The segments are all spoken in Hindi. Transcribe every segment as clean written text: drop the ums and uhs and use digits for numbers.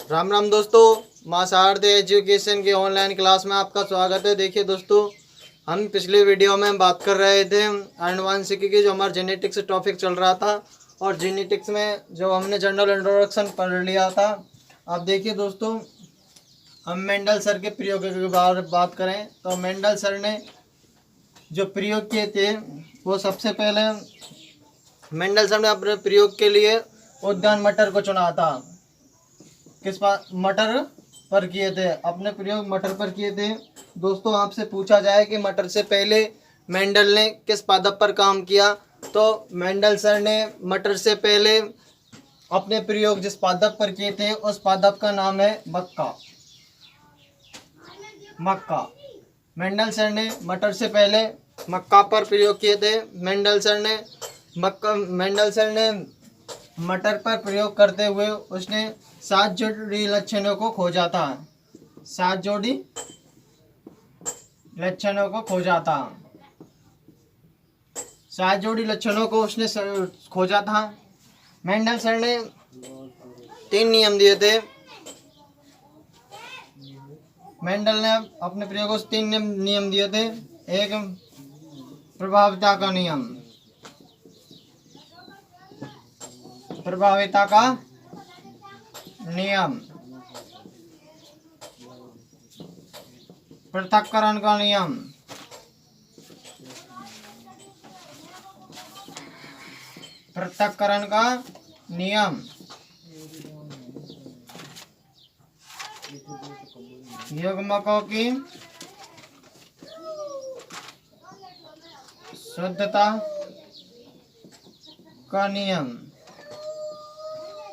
राम राम दोस्तों, माँ शारदे एजुकेशन की ऑनलाइन क्लास में आपका स्वागत है। देखिए दोस्तों, हम पिछले वीडियो में बात कर रहे थे आनुवंशिकी की, जो हमारा जेनेटिक्स टॉपिक चल रहा था, और जेनेटिक्स में जो हमने जनरल इंट्रोडक्शन पढ़ लिया था। अब देखिए दोस्तों, हम मेंडल सर के प्रयोग के बारे में बात करें तो मेंडल सर ने जो प्रयोग किए थे वो सबसे पहले मेंडल सर ने अपने प्रयोग के लिए उद्यान मटर को चुना था। मटर पर किए थे, अपने प्रयोग मटर पर किए थे। दोस्तों, आपसे पूछा जाए कि मटर से पहले मेंडल ने किस पादप पर काम किया, तो मेंडल सर ने मटर से पहले अपने प्रयोग जिस पादप पर किए थे उस पादप का नाम है मक्का। मक्का मेंडल सर ने मटर से पहले मक्का पर प्रयोग किए थे। मेंडल सर ने मटर पर प्रयोग करते हुए उसने 7 जोड़ी लक्षणों को खोजा था। 7 जोड़ी लक्षणों को खोजा था। 7 जोड़ी लक्षणों को उसने खोजा था। मेंडल सर ने 3 नियम दिए थे। मेंडल ने अपने प्रयोगों से 3 नियम दिए थे। एक प्रभाविता का नियम, प्रभाविता का नियम, पृथक्करण का नियम, पृथक्करण का नियम, युग्मकों की शुद्धता का नियम,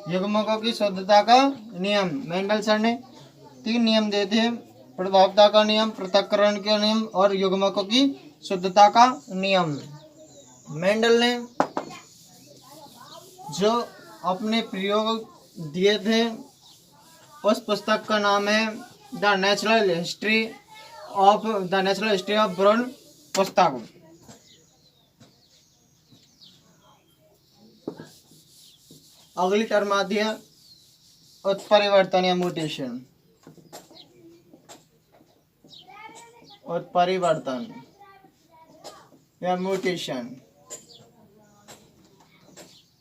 युग्मकों की शुद्धता का नियम। मेंडल सर ने 3 नियम दिए थे, प्रभावता का नियम, पृथक्करण का नियम और युग्मकों की शुद्धता का नियम। मेंडल ने जो अपने प्रयोग दिए थे उस पुस्तक का नाम है द नेचुरल हिस्ट्री ऑफ भ्रूण पुस्तक। अगली टर्म आती है उत्परिवर्तन या म्यूटेशन। उत्परिवर्तन या म्यूटेशन।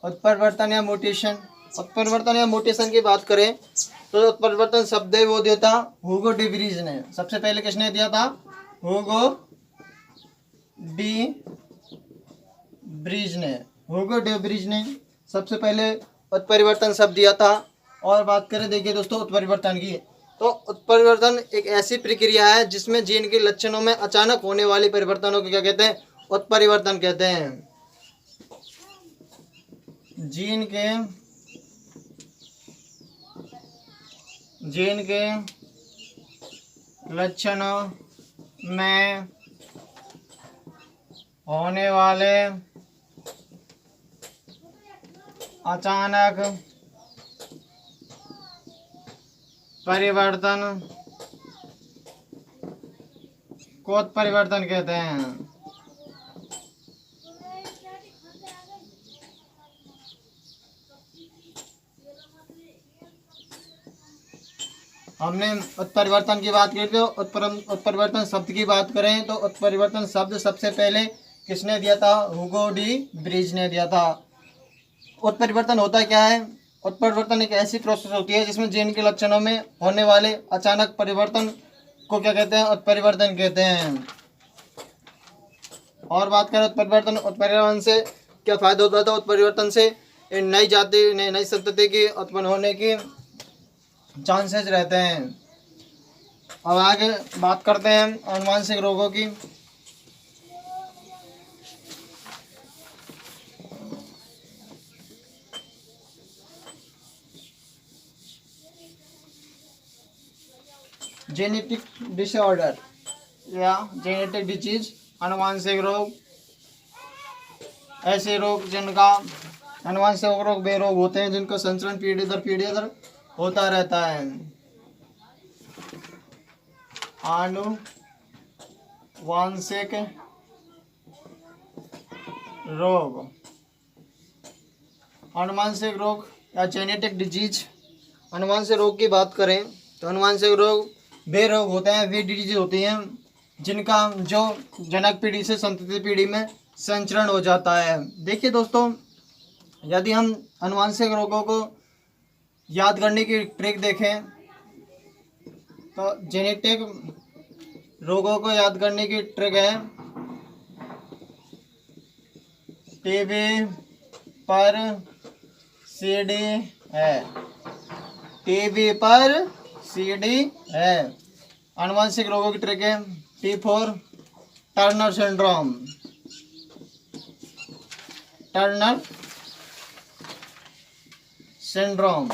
उत्परिवर्तन या म्यूटेशन। उत्परिवर्तन या म्यूटेशन की बात करें तो उत्परिवर्तन शब्द वो दिया था ह्यूगो डी व्रीज ने। सबसे पहले किसने दिया था? ह्यूगो डी व्रीज ने। ह्यूगो डी व्रीज ने सबसे पहले उत्परिवर्तन शब्द दिया था। और बात करें, देखिए दोस्तों, उत्परिवर्तन की, तो उत्परिवर्तन एक ऐसी प्रक्रिया है जिसमें जीन के लक्षणों में अचानक होने वाले परिवर्तनों को क्या कहते हैं? उत्परिवर्तन कहते हैं। जीन के लक्षणों में होने वाले अचानक परिवर्तन को उत्परिवर्तन कहते हैं। हमने उत्परिवर्तन की बात की तो उत्परिवर्तन शब्द की बात करें तो उत्परिवर्तन शब्द सबसे पहले किसने दिया था? ह्यूगो डी व्रीज ने दिया था। उत्परिवर्तन होता क्या है? उत्परिवर्तन एक ऐसी प्रोसेस होती है जिसमें जीन के लक्षणों में होने वाले अचानक परिवर्तन को क्या कहते हैं? उत्परिवर्तन कहते हैं। और बात करें उत्परिवर्तन से क्या फायदा होता था? उत्परिवर्तन से नई जाति नई संतति की उत्पन्न होने की चांसेस रहते हैं। अब आगे बात करते हैं आनुवंशिक रोगों की। जेनेटिक डिसऑर्डर या जेनेटिक डिजीज, आनुवंशिक रोग, ऐसे रोग जिनका आनुवंशिक रोग वे रोग होते हैं जिनका संचरण पीढ़ी दर होता रहता है। आनुवंशिक रोग, आनुवंशिक रोग या जेनेटिक डिजीज अनुवांशिक रोग की बात करें तो अनुवांशिक रोग वे रोग होते हैं, वे डिजीज होती हैं जिनका जो जनक पीढ़ी से संतति पीढ़ी में संचरण हो जाता है। देखिए दोस्तों, यदि हम अनुवांशिक रोगों को याद करने की ट्रिक देखें तो जेनेटिक रोगों को याद करने की ट्रिक है टीबी पर सीडी है, टीबी पर सीडी है। आनुवंशिक रोगों की ट्रिक है T4 Turner syndrome, Turner syndrome,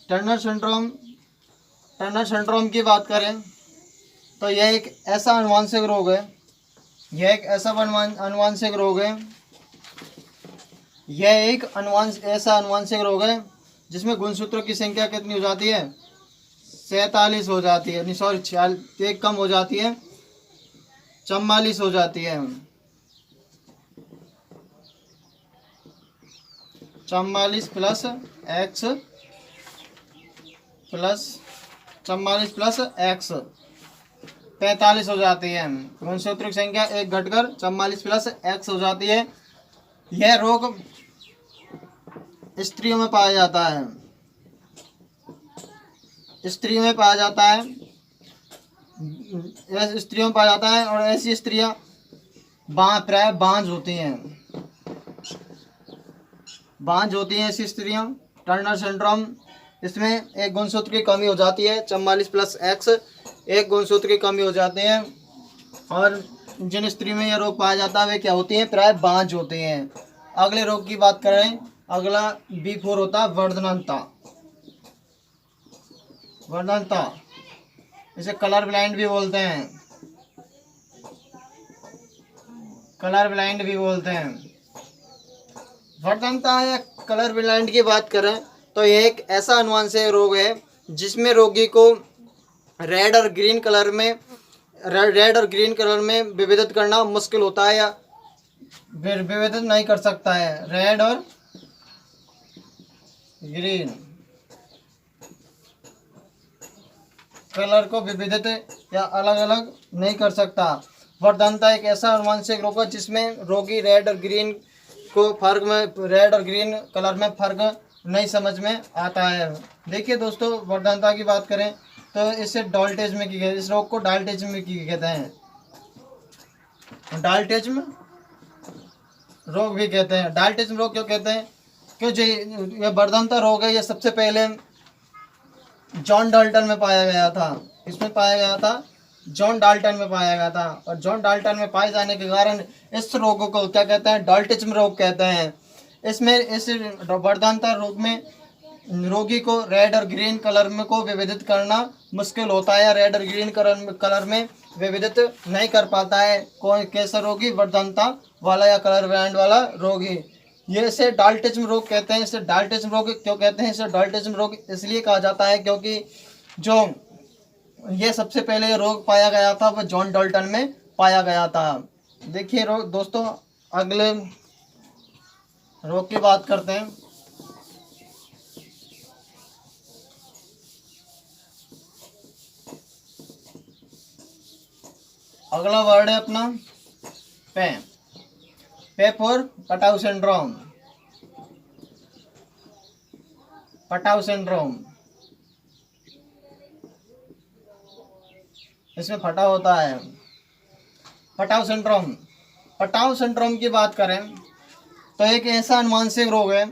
Turner syndrome. Turner syndrome की बात करें तो यह एक ऐसा आनुवंशिक रोग है, यह एक ऐसा आनुवंशिक रोग है, यह एक ऐसा आनुवंशिक रोग है जिसमें गुणसूत्रों की संख्या कितनी हो जाती है, 47 हो जाती है, नहीं सॉरी एक कम हो जाती है, 44 हो जाती है, 44 plus x plus 44 plus x 45 हो जाती है। गुणसूत्र की संख्या एक घटकर 44 प्लस एक्स हो जाती है। यह रोग स्त्रियों में पाया जाता है, स्त्रियों में पाया जाता है, स्त्रियों में पाया जाता है और ऐसी स्त्रियां प्राय बांझ होती हैं, बांझ होती हैं ऐसी स्त्रियां। टर्नर सिंड्रोम, इसमें एक गुणसूत्र की कमी हो जाती है, 44 प्लस एक्स एक गुणसूत्र की कमी हो जाती है और जिन स्त्री में यह रोग पाया जाता है वे क्या होती हैं, प्राय बांझ होते हैं। अगले रोग की बात करें, अगला B4 होता है वर्धनता, वर्धनता, इसे कलर ब्लाइंड भी बोलते हैं, कलर ब्लाइंड भी बोलते हैं। वर्धनता या कलर ब्लाइंड की बात करें तो यह एक ऐसा आनुवंशिक रोग है जिसमें रोगी को रेड और ग्रीन कलर में विभेदित करना मुश्किल होता है या विभेदित नहीं कर सकता है। रेड और ग्रीन कलर को विभेदित या अलग अलग नहीं कर सकता। वर्धनता एक ऐसा आनुवंशिक रोग है जिसमें रोगी रेड और ग्रीन कलर में फर्क नहीं समझ में आता है। देखिए दोस्तों, वर्धनता की बात करें तो इसे डाल्टिज्म की, इस रोग को डाल्टिज्म की कहते हैं, डाल्टिज्म रोग भी कहते हैं। डाल्टिज्म रोग क्यों कहते हैं, क्योंकि ये वर्धनता रोग है, ये सबसे पहले जॉन डाल्टन में पाया गया था। इसमें पाया गया था, जॉन डाल्टन में पाया गया था और जॉन डाल्टन में पाए जाने के कारण इस रोग को क्या कहते हैं, डाल्टिज्म रोग कहते हैं। इसमें इस वर्धनता रोग में रोगी को रेड और ग्रीन कलर में को विभेदित करना मुश्किल होता है या रेड और ग्रीन कलर में विभेदित नहीं कर पाता है। कौन कैसा रोगी, वर्धनता वाला या कलर ब्लाइंड वाला रोगी। ये इसे डाल्टिज्म रोग कहते हैं। इसे डाल्टिज्म रोग क्यों कहते हैं, इसे डाल्टिज्म रोग इसलिए कहा जाता है क्योंकि जो ये सबसे पहले रोग पाया गया था वह जॉन डाल्टन में पाया गया था। देखिए दोस्तों, अगले रोग की बात करते हैं। अगला वर्ड है अपना पे for Patau syndrome, Patau syndrome, इसमें फटा होता है। पटाउ सिंड्रोम, पटाउ सिंड्रोम की बात करें तो एक ऐसा आनुवंशिक रोग है,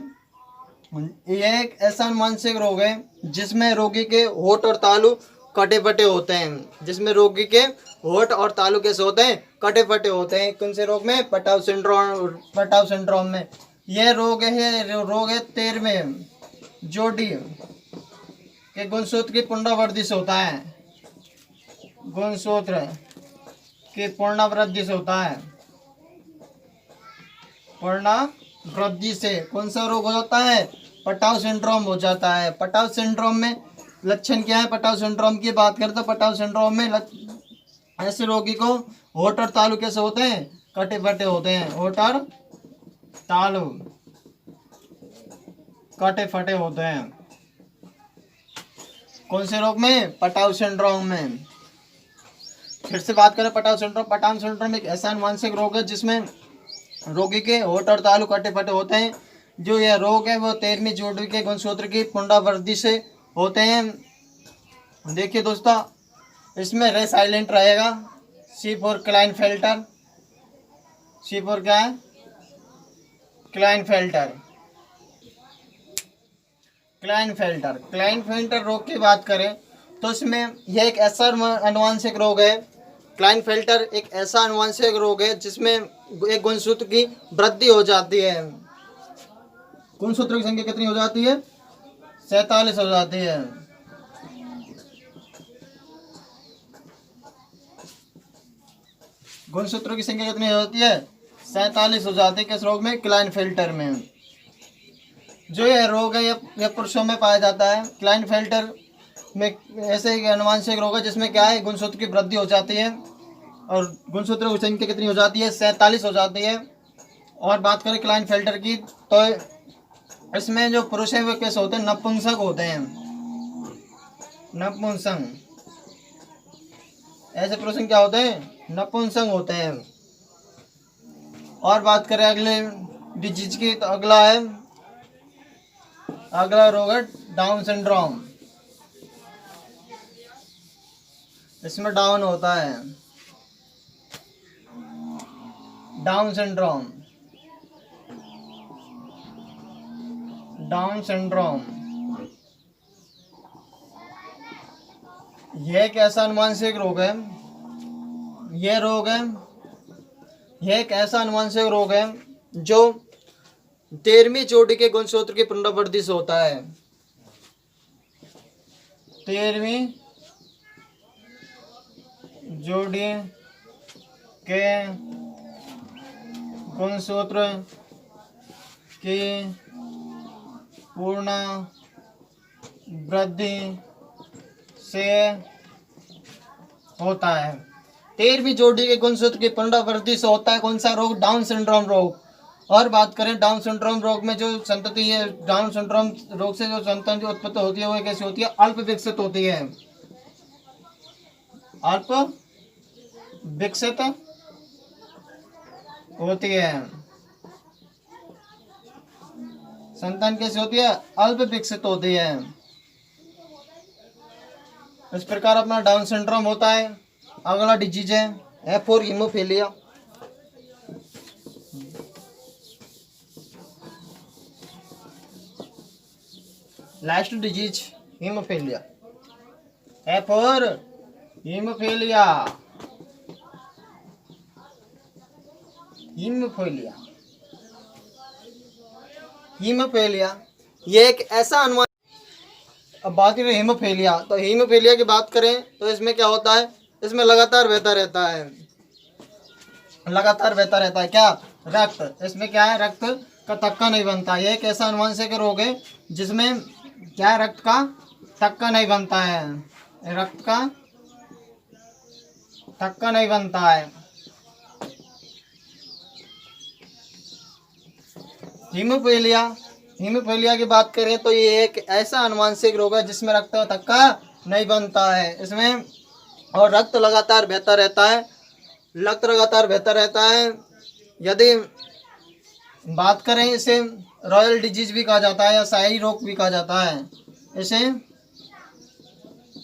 यह एक ऐसा आनुवंशिक रोग है जिसमें रोगी के होठ और तालु कटे फटे होते हैं, जिसमें रोगी के होठ और तालु कैसे होते हैं, कटे फटे होते हैं। कौन से रोग में, पटाउ सिंड्रोम में। यह रोग है 13वें जोड़ी के गुणसूत्र की पुनरावृत्ति से होता है, गुणसूत्र की पुनरावृत्ति से होता है, पुनरावृत्ति से कौन सा रोग हो जाता है, पटाउ सिंड्रोम हो जाता है। पटाउ सिंड्रोम में लक्षण क्या है, पटाउ सिंड्रोम की बात करें तो पटाउ सिंड्रोम में ऐसे रोगी को होठ और तालु कैसे होते हैं, कटे फटे होते हैं, होठ और तालु कटे फटे होते हैं। कौन से रोग में? पटाउ सिंड्रोम में। फिर से बात करें पटाउ सिंड्रोम। पटाउ सिंड्रोम एक ऐसा आनुवंशिक रोग है जिसमें रोगी के होठ और तालु कटे फटे होते हैं। जो यह रोग है वो 13वीं जोड़ी के गुणसूत्र की पुनरावृत्ति से होते हैं। देखिए दोस्तों, इसमें रे साइलेंट रहेगा। सी फॉर क्लाइनफेल्टर। सी फॉर क्या है? क्लाइनफेल्टर। क्लाइनफेल्टर रोग की बात करें तो इसमें यह एक ऐसा आनुवंशिक रोग है। क्लाइनफेल्टर एक ऐसा आनुवंशिक रोग है जिसमें एक गुणसूत्र की वृद्धि हो जाती है। गुणसूत्र की संख्या कितनी हो जाती है? 47 हो जाती है। गुणसूत्रों की संख्या कितनी हो जाती है? 47 हो जाती है। किस रोग में? क्लाइनफेल्टर में। जो यह रोग है यह पुरुषों में पाया जाता है। क्लाइनफेल्टर में ऐसे एक आनुवंशिक रोग है जिसमें क्या है? गुणसूत्र की वृद्धि हो जाती है और गुणसूत्रों की संख्या कितनी हो जाती है? 47 हो जाती है। और बात करें क्लाइनफेल्टर की तो इसमें जो पुरुष है वे कैसे होते हैं? नपुंसक होते हैं। नपुंसक। ऐसे पुरुष क्या होते हैं? नपुंसक होते हैं। और बात करें अगले डिजीज की तो अगला रोग है डाउन सिंड्रोम। इसमें डाउन होता है। Down syndrome. डाउन सिंड्रोम यह एक ऐसा आनुवंशिक रोग है। यह एक ऐसा आनुवंशिक रोग है जो 13वीं जोड़ी के गुणसूत्र की पुनरावृत्ति से होता है। 13वीं जोड़ी के गुणसूत्र की पूर्ण वृद्धि से होता है। 13वीं जोड़ी के गुणसूत्र की पुनरावृत्ति से होता है कौन सा रोग? डाउन सिंड्रोम रोग। और बात करें डाउन सिंड्रोम रोग में जो संतति है, डाउन सिंड्रोम रोग से जो संतान की उत्पत्ति होती है वो कैसी होती है? अल्प विकसित होती है। अल्प विकसित होती है। संतान कैसी होती है? अल्प विकसित होती है। इस प्रकार अपना डाउन सिंड्रोम होता है। अगला डिजीज है F for haemophilia. Last disease haemophilia. F for haemophilia. Haemophilia ये एक ऐसा अनुमान। अब बात करें हीमोफीलिया तो हीमोफीलिया की बात करें तो इसमें क्या होता है? इसमें लगातार बहता रहता है। लगातार बहता रहता है क्या? रक्त। इसमें क्या है? रक्त का थक्का नहीं बनता। यह एक ऐसा आनुवंशिक रोग है जिसमें क्या है? रक्त का थक्का नहीं बनता है। रक्त का थक्का नहीं बनता है। हीमोफीलिया की बात करें तो ये एक ऐसा आनुवंशिक रोग है जिसमें रक्त का थक्का नहीं बनता है। इसमें और रक्त लगातार बहता रहता है। रक्त लगातार बहता रहता है। यदि बात करें इसे रॉयल डिजीज भी कहा जाता है या शाही रोग भी कहा जाता है। इसे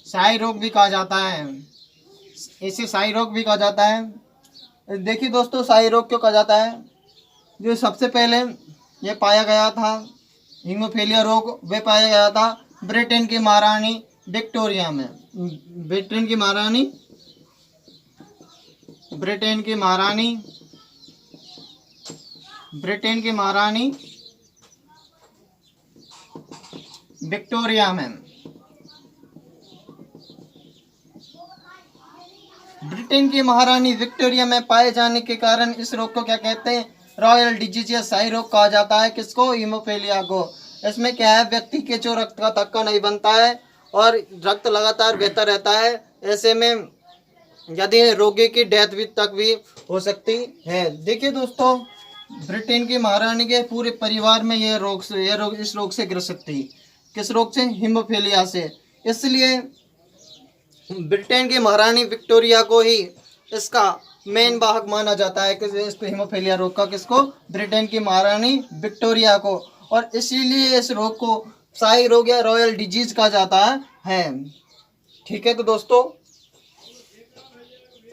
शाही रोग भी कहा जाता है। इसे शाही रोग भी कहा जाता है। देखिए दोस्तों, शाही रोग क्यों कहा जाता है? जो सबसे पहले ये पाया गया था हीमोफीलिया रोग, वे पाया गया था ब्रिटेन की महारानी विक्टोरिया में। ब्रिटेन की महारानी विक्टोरिया में। ब्रिटेन की महारानी विक्टोरिया में पाए जाने के कारण इस रोग को क्या कहते हैं? रॉयल डिजीज या शाही रोग कहा जाता है। किसको? हीमोफीलिया को। इसमें क्या है? व्यक्ति के जो रक्त का थक्का नहीं बनता है और रक्त लगातार बहता रहता है। ऐसे में यदि रोगी की डेथ भी तक भी हो सकती है। देखिए दोस्तों, ब्रिटेन की महारानी के पूरे परिवार में इस रोग से ग्रसित थी। किस रोग से? हीमोफीलिया से। इसलिए ब्रिटेन की महारानी विक्टोरिया को ही इसका मेन वाहक माना जाता है कि इसको हीमोफीलिया रोग का, किसको? ब्रिटेन की महारानी विक्टोरिया को। और इसीलिए इस रोग को शाही रोग या रॉयल डिजीज कहा जाता है। ठीक है तो दोस्तों,